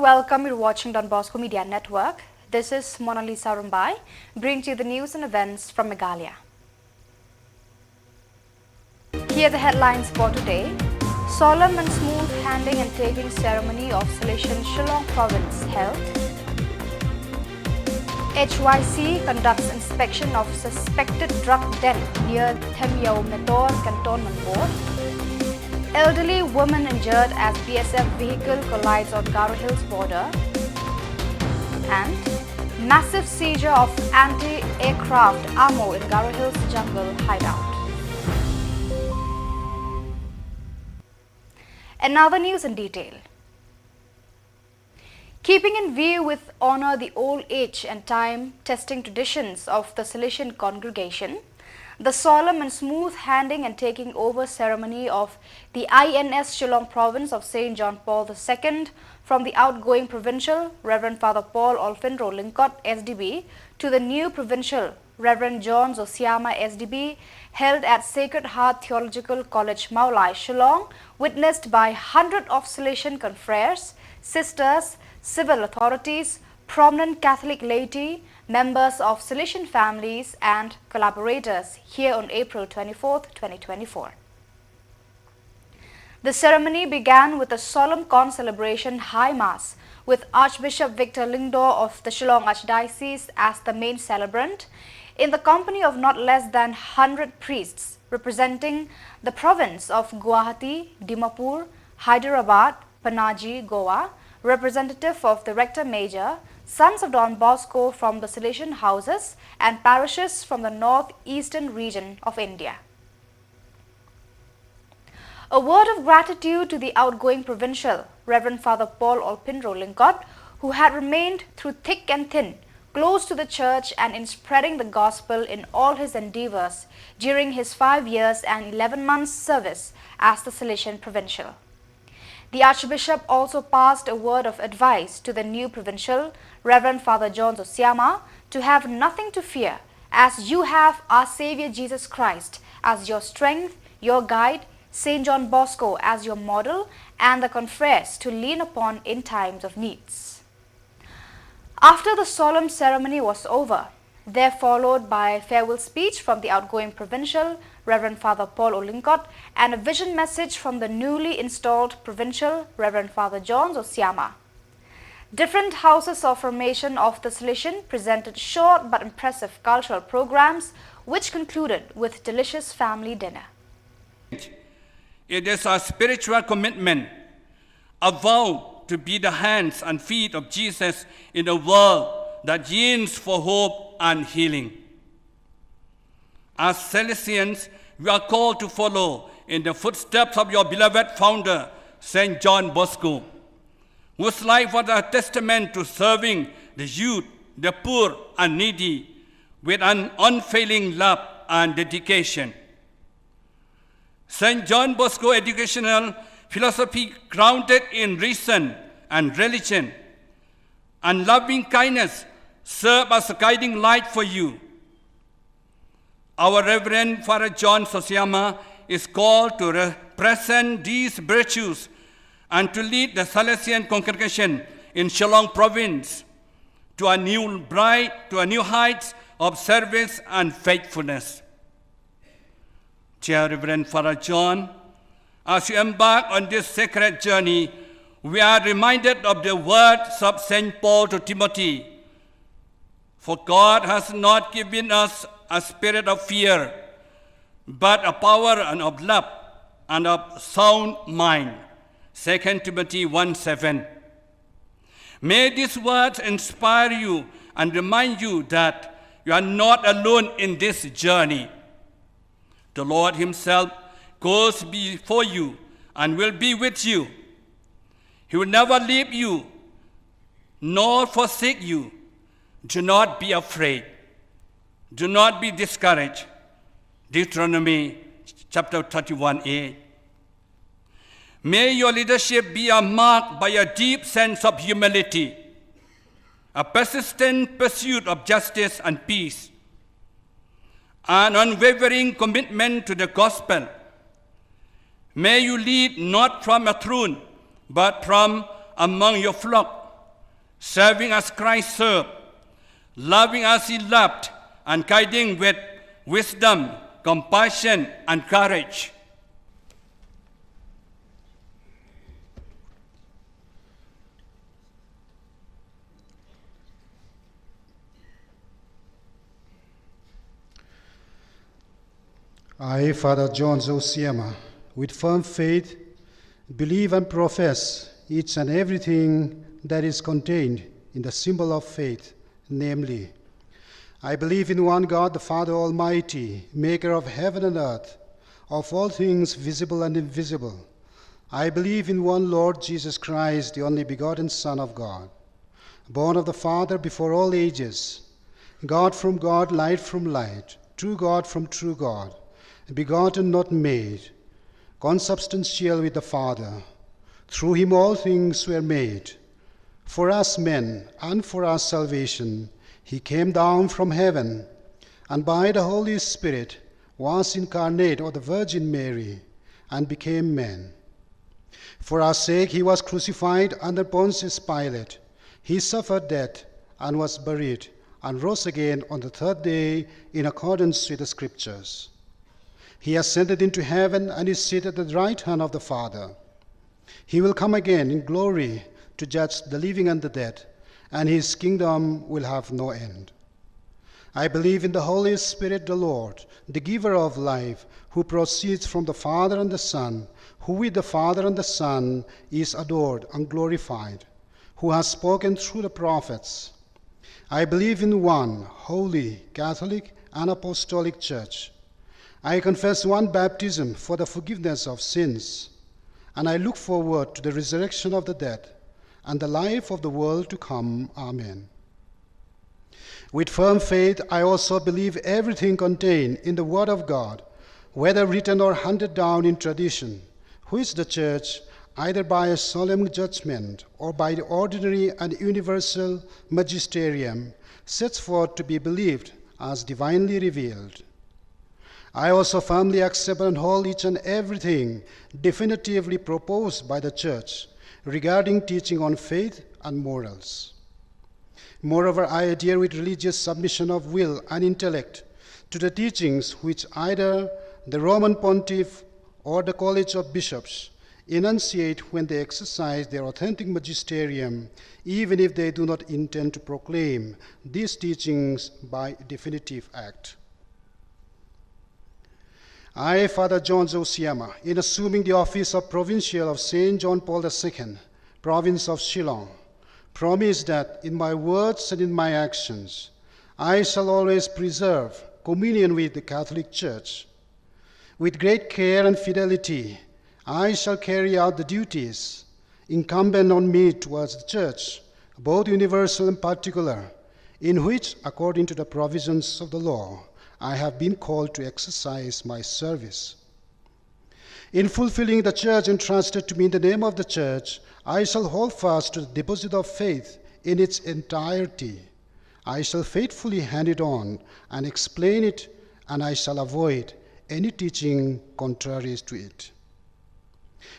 welcome. You're watching Don Bosco Media Network. This is Mona Lisa Rumbai, bringing to you the news and events from Meghalaya. Here are the headlines for today. Solemn and smooth handing and taking ceremony of Salesian Shillong province held. HYC conducts inspection of suspected drug den near Themyau Metor Cantonment Board. Elderly woman injured as BSF vehicle collides on Garo Hills border. And massive seizure of anti-aircraft ammo in Garo Hills jungle hideout. And now the news in detail. Keeping in view with honor the old age and time testing traditions of the Salesian congregation, the solemn and smooth handing and taking over ceremony of the INS Shillong province of St. John Paul II from the outgoing provincial Reverend Father Paul Olfinro Linkot SDB to the new provincial Reverend John Zosiama SDB held at Sacred Heart Theological College Maulai, Shillong, witnessed by hundreds of Salesian confreres, sisters, civil authorities, prominent Catholic laity, members of Salesian families and collaborators here on April 24, 2024. The ceremony began with a solemn con-celebration high mass with Archbishop Victor Lingdo of the Shillong Archdiocese as the main celebrant, in the company of not less than 100 priests representing the province of Guwahati, Dimapur, Hyderabad, Panaji, Goa, representative of the Rector Major, Sons of Don Bosco from the Salesian houses and parishes from the northeastern region of India. A word of gratitude to the outgoing provincial, Reverend Father Paul Olfinro Linkot, who had remained through thick and thin, close to the church and in spreading the gospel in all his endeavors during his 5 years and 11 months service as the Salesian provincial. The Archbishop also passed a word of advice to the new provincial, Reverend Father John Zosiama, to have nothing to fear, as you have our Saviour Jesus Christ as your strength, your guide, St. John Bosco as your model, and the confreres to lean upon in times of needs. After the solemn ceremony was over, there followed by a farewell speech from the outgoing provincial, Reverend Father Paul Olinkot, and a vision message from the newly installed provincial, Reverend Father John Zosiama. Different houses of formation of the Salesian presented short but impressive cultural programs, which concluded with delicious family dinner. It is a spiritual commitment, a vow to be the hands and feet of Jesus in a world that yearns for hope and healing. As Salesians, we are called to follow in the footsteps of your beloved founder, St. John Bosco, whose life was a testament to serving the youth, the poor and needy with an unfailing love and dedication. St. John Bosco educational philosophy grounded in reason and religion and loving kindness serve as a guiding light for you. Our Reverend Father John Zosiama is called to represent these virtues and to lead the Salesian congregation in Shillong province to a new heights of service and faithfulness. Dear Reverend Father John, as you embark on this sacred journey, we are reminded of the words of St. Paul to Timothy. For God has not given us a spirit of fear, but a power and of love and of sound mind. 2 Timothy 1:7. May these words inspire you and remind you that you are not alone in this journey. The Lord himself goes before you and will be with you. He will never leave you nor forsake you. Do not be afraid. Do not be discouraged. Deuteronomy chapter 31:8. May your leadership be marked by a deep sense of humility, a persistent pursuit of justice and peace, an unwavering commitment to the gospel. May you lead not from a throne, but from among your flock, serving as Christ served, loving as he loved, and guiding with wisdom, compassion, and courage. I, Father John Zosiama, with firm faith, believe and profess each and everything that is contained in the symbol of faith, namely, I believe in one God, the Father Almighty, maker of heaven and earth, of all things visible and invisible. I believe in one Lord Jesus Christ, the only begotten Son of God, born of the Father before all ages, God from God, light from light, true God from true God, begotten, not made, consubstantial with the Father. Through him all things were made. For us men and for our salvation, he came down from heaven, and by the Holy Spirit was incarnate of the Virgin Mary, and became man. For our sake he was crucified under Pontius Pilate. He suffered death and was buried, and rose again on the third day in accordance with the Scriptures. He ascended into heaven and is seated at the right hand of the Father. He will come again in glory to judge the living and the dead, and his kingdom will have no end. I believe in the Holy Spirit, the Lord, the giver of life, who proceeds from the Father and the Son, who with the Father and the Son is adored and glorified, who has spoken through the prophets. I believe in one holy, Catholic, and Apostolic Church. I confess one baptism for the forgiveness of sins, and I look forward to the resurrection of the dead and the life of the world to come. Amen. With firm faith, I also believe everything contained in the Word of God, whether written or handed down in tradition, which the Church, either by a solemn judgment or by the ordinary and universal magisterium, sets forth to be believed as divinely revealed. I also firmly accept and hold each and everything definitively proposed by the Church regarding teaching on faith and morals. Moreover, I adhere with religious submission of will and intellect to the teachings which either the Roman Pontiff or the College of Bishops enunciate when they exercise their authentic magisterium, even if they do not intend to proclaim these teachings by definitive act. I, Father John Zosiama, in assuming the office of Provincial of St. John Paul II, Province of Shillong, promise that in my words and in my actions, I shall always preserve communion with the Catholic Church. With great care and fidelity, I shall carry out the duties incumbent on me towards the Church, both universal and particular, in which, according to the provisions of the law, I have been called to exercise my service. In fulfilling the charge entrusted to me in the name of the Church, I shall hold fast to the deposit of faith in its entirety. I shall faithfully hand it on and explain it, and I shall avoid any teaching contrary to it.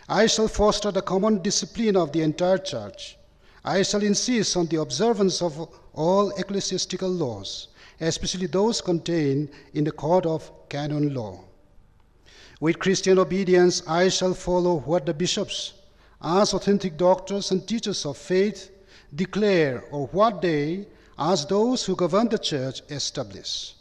I shall foster the common discipline of the entire Church. I shall insist on the observance of all ecclesiastical laws, especially those contained in the Code of Canon Law. With Christian obedience, I shall follow what the bishops, as authentic doctors and teachers of faith, declare, or what they, as those who govern the Church, establish.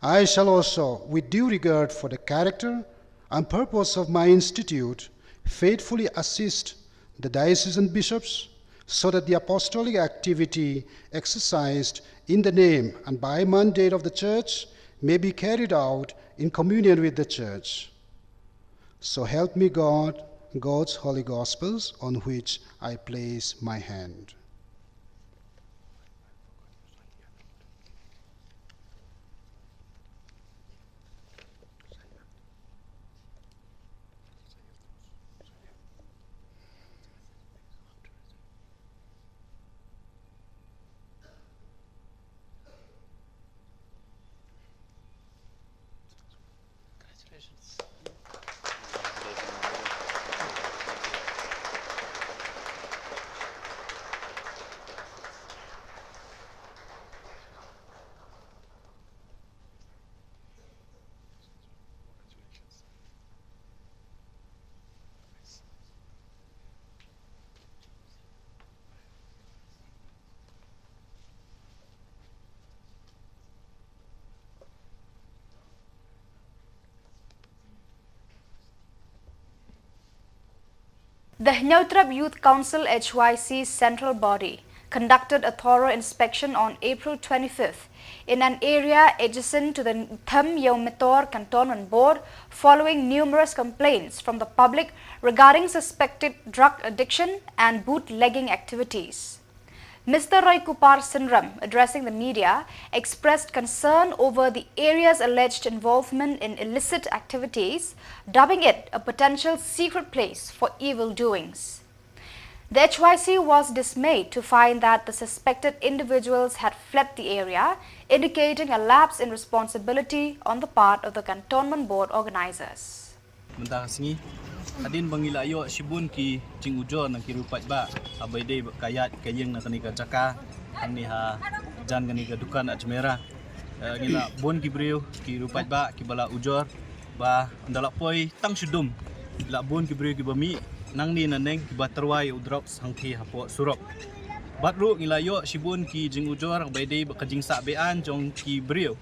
I shall also, with due regard for the character and purpose of my institute, faithfully assist the diocesan bishops so that the apostolic activity exercised in the name and by mandate of the Church may be carried out in communion with the Church. So help me God, God's holy Gospels, on which I place my hand. The Hnyotrap Youth Council HYC central body conducted a thorough inspection on April 25th in an area adjacent to the Tham Yaumetor Cantonment Board following numerous complaints from the public regarding suspected drug addiction and bootlegging activities. Mr. Roy Kupar Sindram, addressing the media, expressed concern over the area's alleged involvement in illicit activities, dubbing it a potential secret place for evil doings. The HYC was dismayed to find that the suspected individuals had fled the area, indicating a lapse in responsibility on the part of the Cantonment Board organizers. Adin bangilayo sibun ki jing ujor nang ki rupat ba abai dei kayat kayeng nak ni ka jaka ni ha jan gani ka dukan ajmera ngila bon ki breu ki rupat ba ki bala ujor ba ndalak poi tang sudum la bon ki breu ki bami nang ni naneng ki baterwai udrop sangki hapo surop batru ngilayo sibun ki jing ujor abai dei ka jing sa bean jong ki breu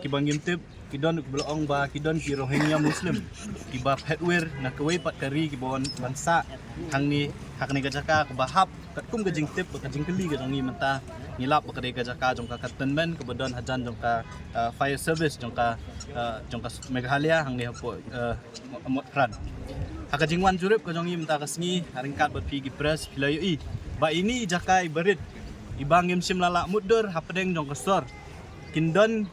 ki bangim tip kidon belong ba kidon ki Rohingya Muslim ki ba petwer na kawai pat kari ki bon bansa hang ni hak ni gajaka ka bahap kat kum gajing tip ka jing keli ka jongi menta ngilap ka de gajaka jong ka cantonment ka badon hajan jong ka fire service jong ka Meghalaya hang ni hapo amot kran hak jing wan jurip ka jongi menta ka sngi haringkat bat pi ki press pilayo i ba ini jakai berit ibangim simlala mudur hapdeng jong ka sor kindon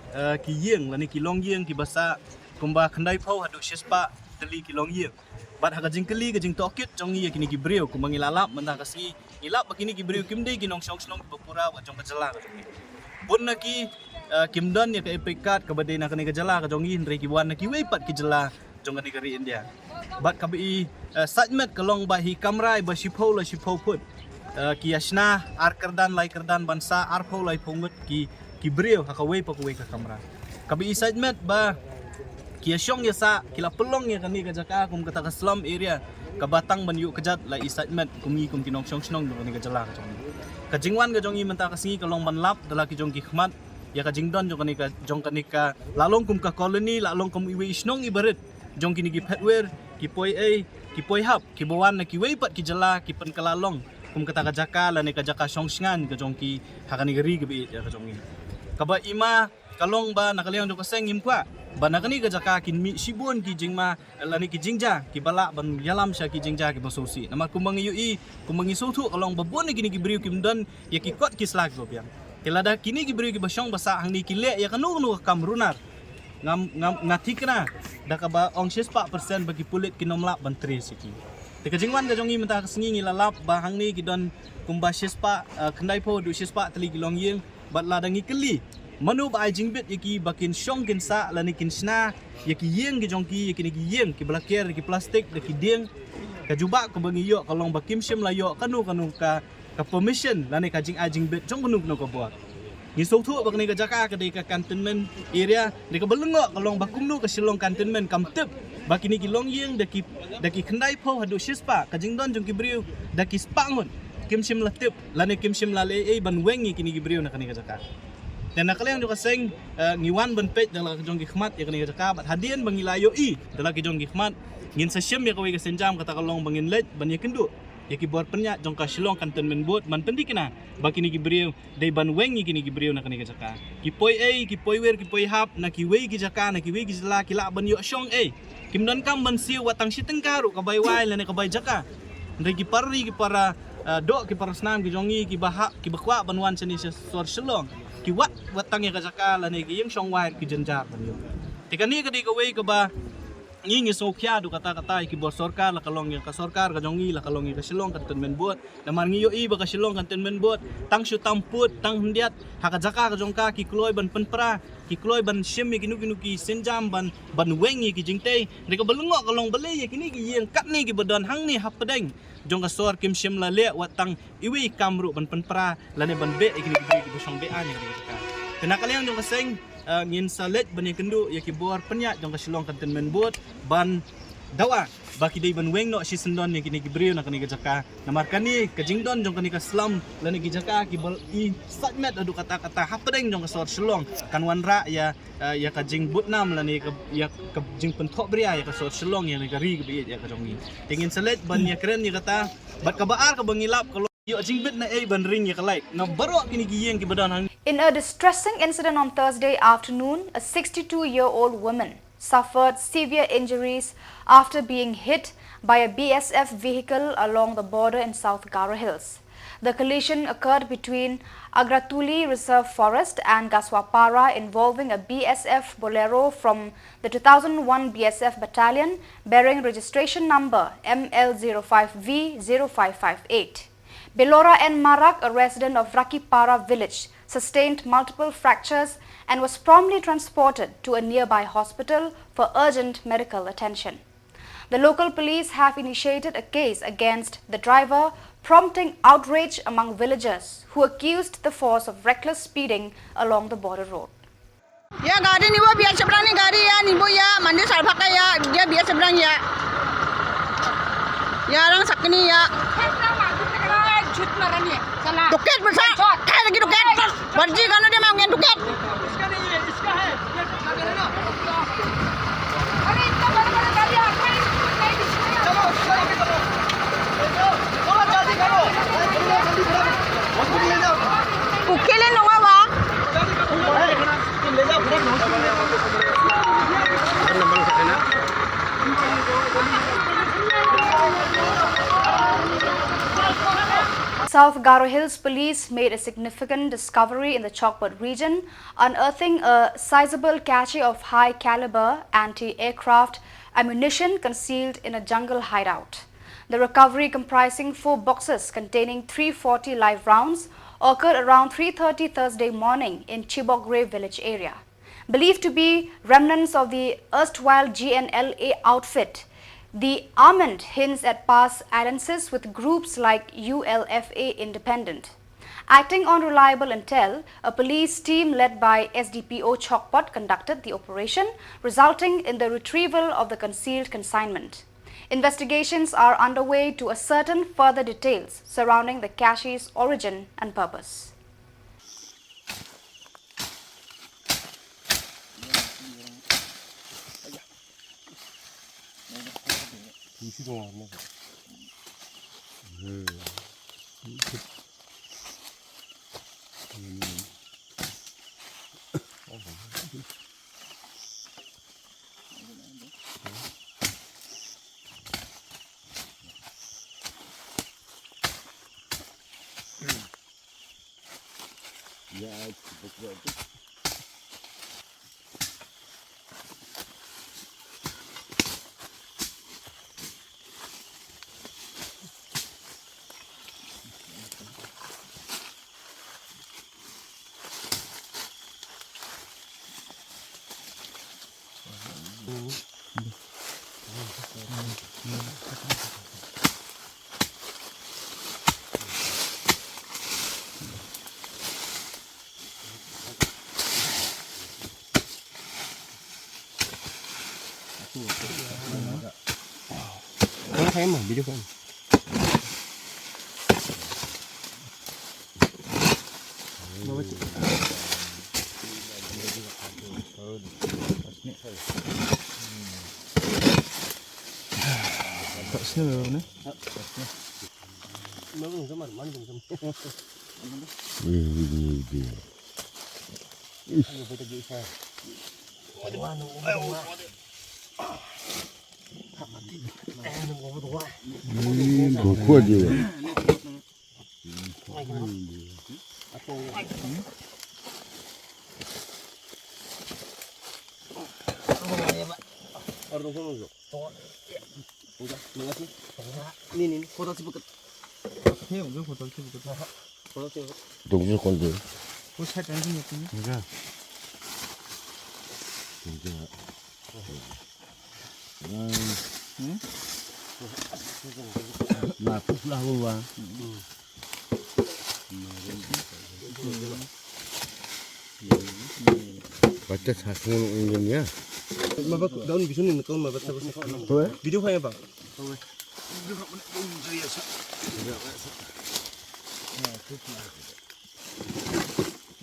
ki yeng lani ki long yeng ki basa kumba khandai phau hadu shispa teli ki long yeng bat haga jingkeli ke jing tokit jongi kini ki breu kumba ngilalap menta kasi ngilap bakini ki breu kimdei ki nong song bapura wa jong kajala ka jongi bun na ki kimdon ya ka epikat ka badai na kani kajala ka jongi ndrei ki wan na ki weipat ki jala jong kani kari India bat ka bi sajmet kalong ba hi kamrai ba shipho la shipho put ki yashna ar kardan lai kardan bansa ar phau lai phongut ki breu hakawai pakawai ka kamera kabi isajmet ba kia Shillong ya sa kila pelong ya kani ka jaka kum kata ka slum area ka batang ban yu kejat la isajmet kumi kum kinong Shillong do kani ka jala ka jongi ka jingwan ka jongi menta ka singi kalong ban lap dala ki jong ki khmat ya ka jingdon jong kani ka lalong kum ka colony lalong kum iwi isnong ibarit jong kini ki petwer ki poi a ki poi hap ki bawan na ki weipat ki jala ki pen kalalong kum kata ka jaka la ne ka jaka Shillong ka jong ki hakani gari ka bi ya ka jongi kaba ima kalong ba nakaliang do kaseng imkwa ba nakani ka jaka kin mi sibun ki jingma lani ki jingja ki bala ban yalam sya ki jingja ki basosi nama kumangi ui kumangi sotu kalong babon gini ki briu kim don ya ki kot ki slag go piang kelada kini ki briu ki basyong basa hang ni ki le ya kanu kam runar ngam ngatikna da ka ba ong 6% bagi pulit ki nomlap ban 3 siki te ka jingwan ka jongi menta ka singi lalap ba hang ni ki don kumba 6% kendai po du 6% teli ki long yeng bat ladangi keli manu ba jingbit yaki bakin Shillong kin sa lani kin sna yaki yeng ki jongki yaki ni yeng ki blaker ki plastik ki ding ka juba ko bangi yo kalong bakim sim la yo kanu ka permission lani ka jing jingbit jong kanu no ko buat ni sotu bakni ka jaka ka de ka cantonment area de ka belengo kalong bakum nu ka Shillong cantonment kam tip bakini ki long yeng daki khandai pho hadu shispa ka jingdon jong ki briu daki spangun kim sim la tip lani kim sim la le ban wengi kini ki briu na kani ka jaka dan nakaliang juga seng ngiwan ban Peit dalam jong khmat ya kani ka jaka bat hadian bangilayo i dalam jong khmat ngin sa sim ya kawai ka senjam kata kalong bangin let ban ya kendu ya ki bor penya jong ka Shillong cantonment board man pendikina bakini ki briu dai ban wengi kini ki briu na kani ka jaka ki poi a ki poi wer ki poi hap na ki wei ki jaka na ki wei ki jala ki la ban yo Shillong a kim don kam ban siu watang sitengkaru ka bai wai la ne ka bai jaka ndai ki parri ki para dok ki parasnam ki jongi ki bahak ki bakwa banwan seni sor Shillong ki watang ya kajaka la ne ki yang Shillong wai ki jenjar ban yo tikani ka di ka wei ka ba ngi sokya du kata ki bor sorkar la kalong ya ka sorkar ka jongi la kalong ya ka Shillong cantonment board namar ngi yo i ba ka Shillong cantonment board tang shu tamput tang hundiat haka jaka ka jongka ki kloy ban penpra ki kloy ban shim ki nu ki senjam ban wengi ki jingte de ka belungo kalong bele ya kini ki yeng kat ni ki badon hang ni hapdeng jong ka sor kim shim la le watang iwi kamru ban penpra la ne ban be ki ki bosong be an ki ka kena kaliang jong ka seng ngin salet ban kendu ya ki bor penya jong ka Shillong cantonment board ban dawa baki dei ban weng no si sendon ni kini gibriu na kani jaka namar kani ka jingdon jong kani ka slam lani ki jaka ki bal I satmet adu kata-kata hapedeng jong ka sor Shillong kan wanra ya ka jing butnam lani ka ya ka jing pentok bria ya ka sor Shillong ya ka ri bi ya ka jong ni tingin selet ban ya keren ya kata bat ka baar ka bangilap kalau yo jing bit na ban ring ya ka like na baro kini giyeng ki badan. In a distressing incident on Thursday afternoon, a 62-year-old woman suffered severe injuries after being hit by a BSF vehicle along the border in South Garo Hills. The collision occurred between Agratuli Reserve Forest and Gaswapara, involving a BSF Bolero from the 2001 BSF Battalion bearing registration number ML05V0558. Belora N. Marak, a resident of Rakipara village, sustained multiple fractures and was promptly transported to a nearby hospital for urgent medical attention. The local police have initiated a case against the driver, prompting outrage among villagers who accused the force of reckless speeding along the border road. Ya gari ni wo biar seberang ni gari ya ni bo ya mandi sal pakai ya dia biar seberang ya. Ya orang sakni ya. Tuket besar. Kai lagi tuket. Barji kan dia mau ngen tuket. Ukele no wa. South Garo Hills police made a significant discovery in the Chokput region, unearthing a sizable cache of high-caliber anti-aircraft ammunition concealed in a jungle hideout. The recovery, comprising 4 boxes containing 340 live rounds, occurred around 3:30 Thursday morning in Chibogre village area. Believed to be remnants of the erstwhile GNLA outfit, the armament hints at past alliances with groups like ULFA Independent. Acting on reliable intel, a police team led by SDPO Chokput conducted the operation, resulting in the retrieval of the concealed consignment. Investigations are underway to ascertain further details surrounding the cache's origin and purpose. Thấy mà video kan. Khuborjylla. Ini foto si buket. Tunggu konde. Enggak. Mà cũng là luôn à. Baca satu orang Indonesia. Mabak daun bisu ni kau mabak apa sih? Video kau apa?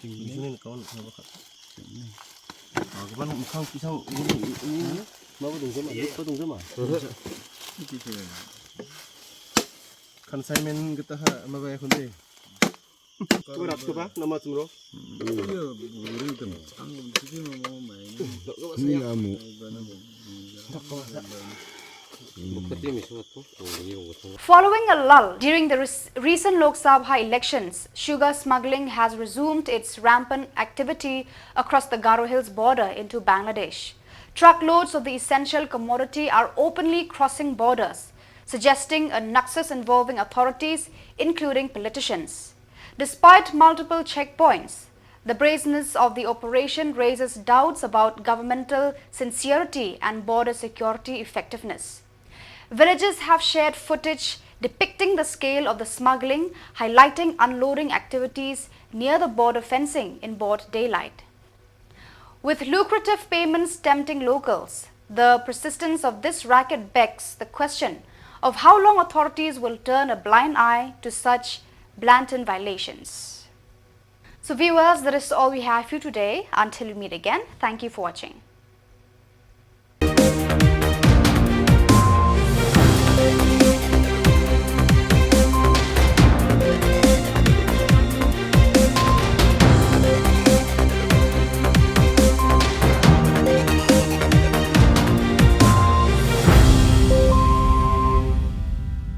Bisu ni kau mabak. Kapan kau pisau ini? Mabak dong sama, apa dong sama? Consignment kita mabak yang kunci. Kau rat kau apa? Nama cumro? Ini kamu. Following a lull during the recent Lok Sabha elections, sugar smuggling has resumed its rampant activity across the Garo Hills border into Bangladesh. Truckloads of the essential commodity are openly crossing borders, suggesting a nexus involving authorities, including politicians. Despite multiple checkpoints, the brazenness of the operation raises doubts about governmental sincerity and border security effectiveness. Villages have shared footage depicting the scale of the smuggling, highlighting unloading activities near the border fencing in broad daylight. With lucrative payments tempting locals, the persistence of this racket begs the question of how long authorities will turn a blind eye to such blatant violations. So viewers, that is all we have for you today. Until we meet again, thank you for watching.